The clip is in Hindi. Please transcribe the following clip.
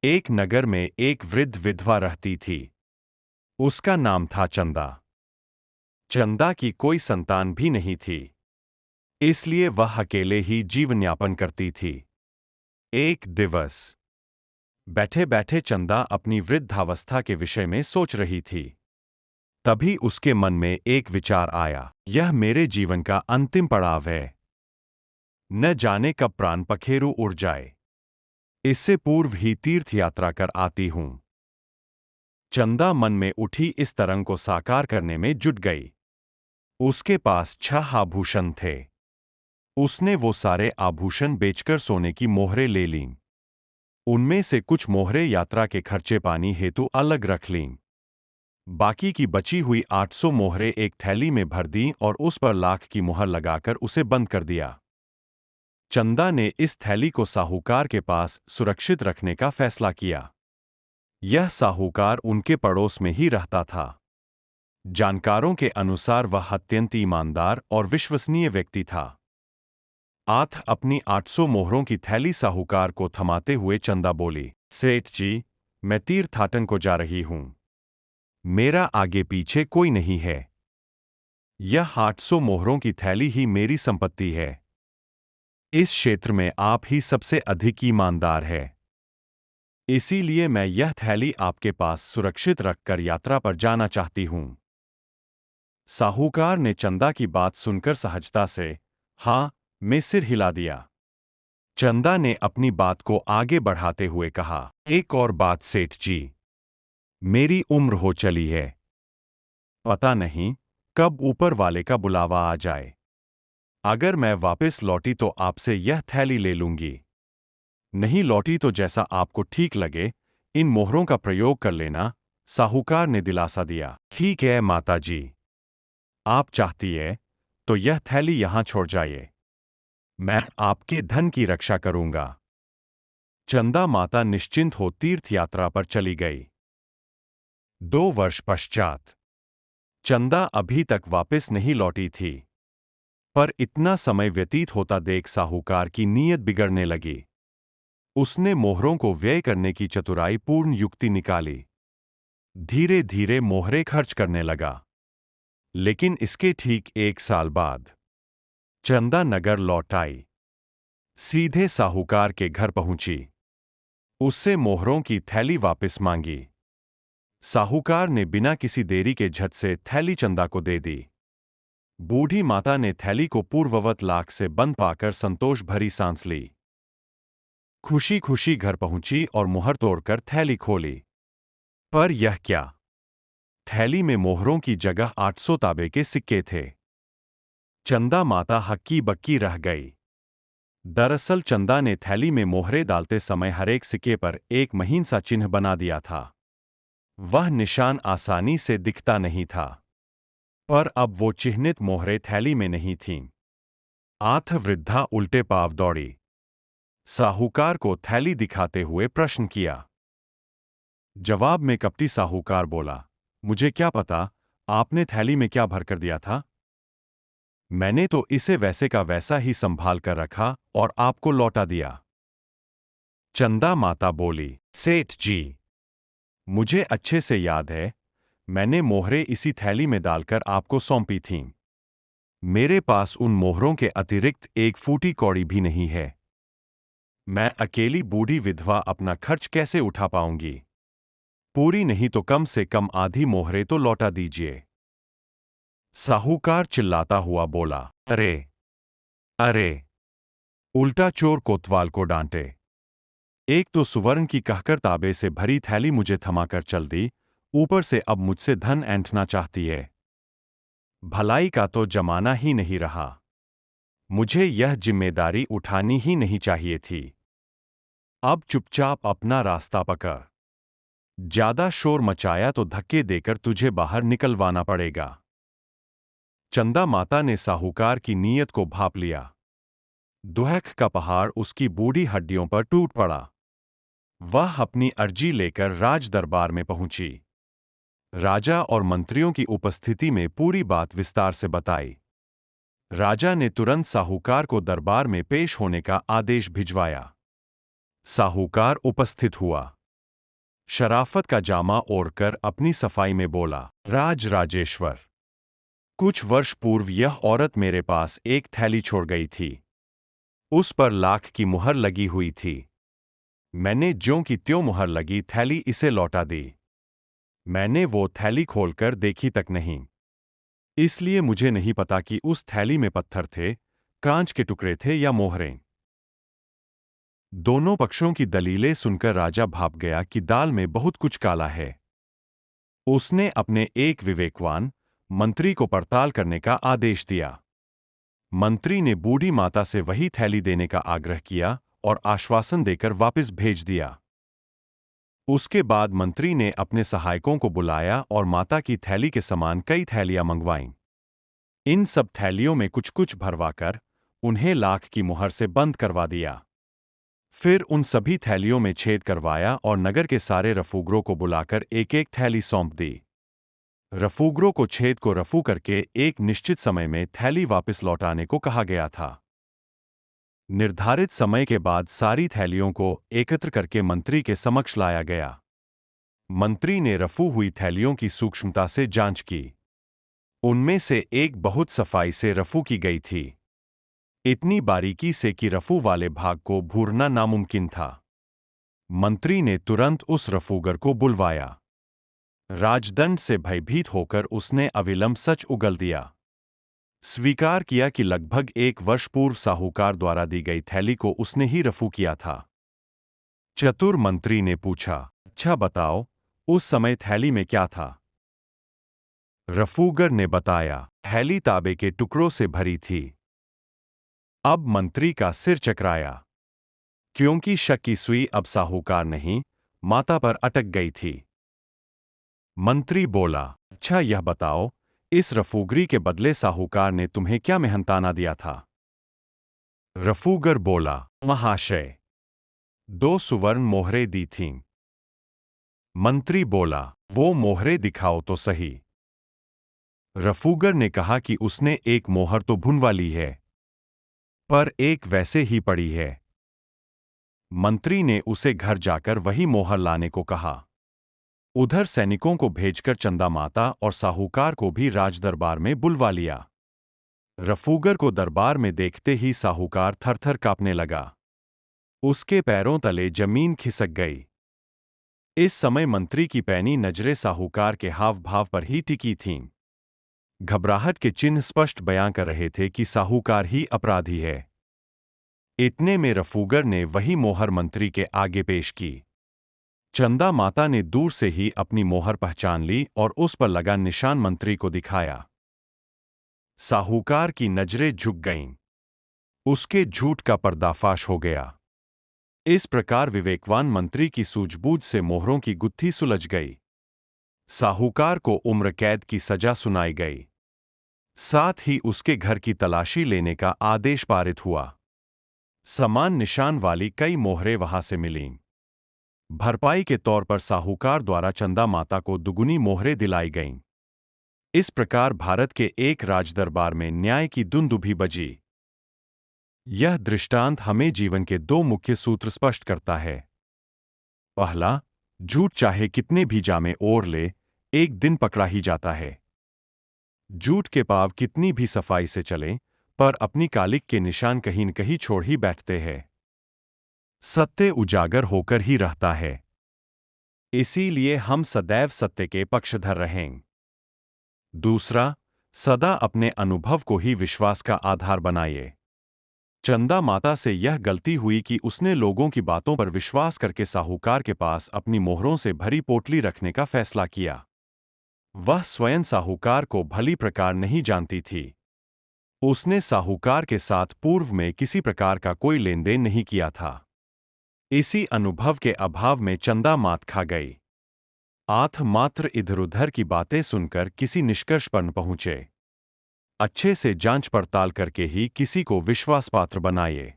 एक नगर में एक वृद्ध विधवा रहती थी। उसका नाम था चंदा। चंदा की कोई संतान भी नहीं थी, इसलिए वह अकेले ही जीवन यापन करती थी। एक दिवस बैठे बैठे चंदा अपनी वृद्धावस्था के विषय में सोच रही थी। तभी उसके मन में एक विचार आया, यह मेरे जीवन का अंतिम पड़ाव है। न जाने कब प्राण पखेरु उड़ जाए। इससे पूर्व ही तीर्थ यात्रा कर आती हूं। चंदा मन में उठी इस तरंग को साकार करने में जुट गई। उसके पास 6 आभूषण थे। उसने वो सारे आभूषण बेचकर सोने की मोहरें ले लीं। उनमें से कुछ मोहरें यात्रा के खर्चे पानी हेतु अलग रख लीं। बाकी की बची हुई 800 मोहरें एक थैली में भर दीं और उस पर लाख की मुहर लगाकर उसे बंद कर दिया। चंदा ने इस थैली को साहूकार के पास सुरक्षित रखने का फैसला किया। यह साहूकार उनके पड़ोस में ही रहता था। जानकारों के अनुसार वह अत्यंत ईमानदार और विश्वसनीय व्यक्ति था। आठ अपनी 800 मोहरों की थैली साहूकार को थमाते हुए चंदा बोली, सेठ जी, मैं तीर्थाटन को जा रही हूं। मेरा आगे पीछे कोई नहीं है। यह 800 मोहरों की थैली ही मेरी संपत्ति है। इस क्षेत्र में आप ही सबसे अधिक ईमानदार है। इसीलिए मैं यह थैली आपके पास सुरक्षित रखकर यात्रा पर जाना चाहती हूं। साहूकार ने चंदा की बात सुनकर सहजता से हाँ में सिर हिला दिया। चंदा ने अपनी बात को आगे बढ़ाते हुए कहा, एक और बात सेठ जी, मेरी उम्र हो चली है। पता नहीं कब ऊपर वाले का बुलावा आ जाए। अगर मैं वापस लौटी तो आपसे यह थैली ले लूंगी। नहीं लौटी तो जैसा आपको ठीक लगे इन मोहरों का प्रयोग कर लेना। साहूकार ने दिलासा दिया। ठीक है माता जी, आप चाहती है तो यह थैली यहां छोड़ जाइए। मैं आपके धन की रक्षा करूंगा। चंदा माता निश्चिंत हो तीर्थ यात्रा पर चली गई। 2 वर्ष पश्चात चंदा अभी तक वापस नहीं लौटी थी, पर इतना समय व्यतीत होता देख साहूकार की नीयत बिगड़ने लगी। उसने मोहरों को व्यय करने की चतुराईपूर्ण युक्ति निकाली। धीरे धीरे मोहरें खर्च करने लगा। लेकिन इसके ठीक 1 साल बाद चंदा नगर लौट आई। सीधे साहूकार के घर पहुंची। उससे मोहरों की थैली वापस मांगी। साहूकार ने बिना किसी देरी के झट से थैली चंदा को दे दी। बूढ़ी माता ने थैली को पूर्ववत लाख से बंद पाकर संतोष भरी सांस ली। खुशी खुशी घर पहुंची और मुहर तोड़कर थैली खोली। पर यह क्या! थैली में मोहरों की जगह 800 तांबे के सिक्के थे। चंदा माता हक्की बक्की रह गई। दरअसल चंदा ने थैली में मोहरें डालते समय हर एक सिक्के पर एक महीन सा चिन्ह बना दिया था। वह निशान आसानी से दिखता नहीं था। पर अब वो चिह्नित मोहरें थैली में नहीं थीं। आठ वृद्धा उल्टे पांव दौड़ी। साहूकार को थैली दिखाते हुए प्रश्न किया। जवाब में कपटी साहूकार बोला, मुझे क्या पता आपने थैली में क्या भर कर दिया था। मैंने तो इसे वैसे का वैसा ही संभाल कर रखा और आपको लौटा दिया। चंदा माता बोली, सेठ जी, मुझे अच्छे से याद है, मैंने मोहरें इसी थैली में डालकर आपको सौंपी थीं। मेरे पास उन मोहरों के अतिरिक्त एक फूटी कौड़ी भी नहीं है। मैं अकेली बूढ़ी विधवा अपना खर्च कैसे उठा पाऊंगी। पूरी नहीं तो कम से कम आधी मोहरें तो लौटा दीजिए। साहूकार चिल्लाता हुआ बोला, अरे अरे! उल्टा चोर कोतवाल को डांटे। एक तो सुवर्ण की कहकर तांबे से भरी थैली मुझे थमाकर चल दी, ऊपर से अब मुझसे धन ऐंठना चाहती है। भलाई का तो जमाना ही नहीं रहा। मुझे यह जिम्मेदारी उठानी ही नहीं चाहिए थी। अब चुपचाप अपना रास्ता पकड़। ज्यादा शोर मचाया तो धक्के देकर तुझे बाहर निकलवाना पड़ेगा। चंदा माता ने साहूकार की नीयत को भांप लिया। दुहक का पहाड़ उसकी बूढ़ी हड्डियों पर टूट पड़ा। वह अपनी अर्जी लेकर राज दरबार में पहुंची। राजा और मंत्रियों की उपस्थिति में पूरी बात विस्तार से बताई। राजा ने तुरंत साहूकार को दरबार में पेश होने का आदेश भिजवाया। साहूकार उपस्थित हुआ। शराफत का जामा ओढ़कर अपनी सफाई में बोला, राजेश्वर, कुछ वर्ष पूर्व यह औरत मेरे पास एक थैली छोड़ गई थी। उस पर लाख की मुहर लगी हुई थी। मैंने ज्यों की त्यों मुहर लगी थैली इसे लौटा दी। मैंने वो थैली खोलकर देखी तक नहीं, इसलिए मुझे नहीं पता कि उस थैली में पत्थर थे, कांच के टुकड़े थे या मोहरें। दोनों पक्षों की दलीलें सुनकर राजा भाप गया कि दाल में बहुत कुछ काला है। उसने अपने एक विवेकवान मंत्री को पड़ताल करने का आदेश दिया। मंत्री ने बूढ़ी माता से वही थैली देने का आग्रह किया और आश्वासन देकर वापस भेज दिया। उसके बाद मंत्री ने अपने सहायकों को बुलाया और माता की थैली के समान कई थैलियां मंगवाईं। इन सब थैलियों में कुछ कुछ भरवाकर उन्हें लाख की मुहर से बंद करवा दिया। फिर उन सभी थैलियों में छेद करवाया और नगर के सारे रफूगरों को बुलाकर एक एक थैली सौंप दी। रफूगरों को छेद को रफू करके एक निश्चित समय में थैली वापस लौटाने को कहा गया था। निर्धारित समय के बाद सारी थैलियों को एकत्र करके मंत्री के समक्ष लाया गया। मंत्री ने रफू हुई थैलियों की सूक्ष्मता से जांच की। उनमें से एक बहुत सफाई से रफू की गई थी, इतनी बारीकी से कि रफू वाले भाग को भूरना नामुमकिन था। मंत्री ने तुरंत उस रफूगर को बुलवाया। राजदंड से भयभीत होकर उसने अविलंब सच उगल दिया। स्वीकार किया कि लगभग एक वर्ष पूर्व साहूकार द्वारा दी गई थैली को उसने ही रफू किया था। चतुर मंत्री ने पूछा, अच्छा बताओ, उस समय थैली में क्या था? रफूगर ने बताया, थैली तांबे के टुकड़ों से भरी थी। अब मंत्री का सिर चकराया, क्योंकि शक की सुई अब साहूकार नहीं, माता पर अटक गई थी। मंत्री बोला, अच्छा यह बताओ, इस रफूगरी के बदले साहूकार ने तुम्हें क्या मेहनताना दिया था? रफूगर बोला, महाशय, 2 सुवर्ण मोहरें दी थीं। मंत्री बोला, वो मोहरें दिखाओ तो सही। रफूगर ने कहा कि उसने एक मोहर तो भुनवा ली है, पर एक वैसे ही पड़ी है। मंत्री ने उसे घर जाकर वही मोहर लाने को कहा। उधर सैनिकों को भेजकर चंदा माता और साहूकार को भी राजदरबार में बुलवा लिया। रफूगर को दरबार में देखते ही साहूकार थरथर कांपने लगा। उसके पैरों तले जमीन खिसक गई। इस समय मंत्री की पैनी नजरें साहूकार के हाव भाव पर ही टिकी थीं। घबराहट के चिन्ह स्पष्ट बयां कर रहे थे कि साहूकार ही अपराधी है। इतने में रफूगर ने वही मोहर मंत्री के आगे पेश की। चंदा माता ने दूर से ही अपनी मोहर पहचान ली और उस पर लगा निशान मंत्री को दिखाया। साहूकार की नजरें झुक गईं। उसके झूठ का पर्दाफाश हो गया। इस प्रकार विवेकवान मंत्री की सूझबूझ से मोहरों की गुत्थी सुलझ गई। साहूकार को उम्र कैद की सजा सुनाई गई। साथ ही उसके घर की तलाशी लेने का आदेश पारित हुआ। समान निशान वाली कई मोहरें वहां से मिलीं। भरपाई के तौर पर साहूकार द्वारा चंदा माता को दुगुनी मोहरें दिलाई गईं। इस प्रकार भारत के एक राजदरबार में न्याय की दुंदुभी बजी। यह दृष्टांत हमें जीवन के 2 मुख्य सूत्र स्पष्ट करता है। पहला, झूठ चाहे कितने भी जामे ओढ़ ले, एक दिन पकड़ा ही जाता है। झूठ के पांव कितनी भी सफाई से चलें, पर अपनी कालिक के निशान कहीं न कहीं छोड़ ही बैठते हैं। सत्य उजागर होकर ही रहता है। इसीलिए हम सदैव सत्य के पक्षधर रहें। दूसरा, सदा अपने अनुभव को ही विश्वास का आधार बनाइए। चंदा माता से यह गलती हुई कि उसने लोगों की बातों पर विश्वास करके साहूकार के पास अपनी मोहरों से भरी पोटली रखने का फैसला किया। वह स्वयं साहूकार को भली प्रकार नहीं जानती थी। उसने साहूकार के साथ पूर्व में किसी प्रकार का कोई लेनदेन नहीं किया था। इसी अनुभव के अभाव में चंदा मात खा गई। आठ मात्र इधर-उधर की बातें सुनकर किसी निष्कर्ष पर न पहुंचे। अच्छे से जांच पड़ताल करके ही किसी को विश्वास पात्र बनाइए।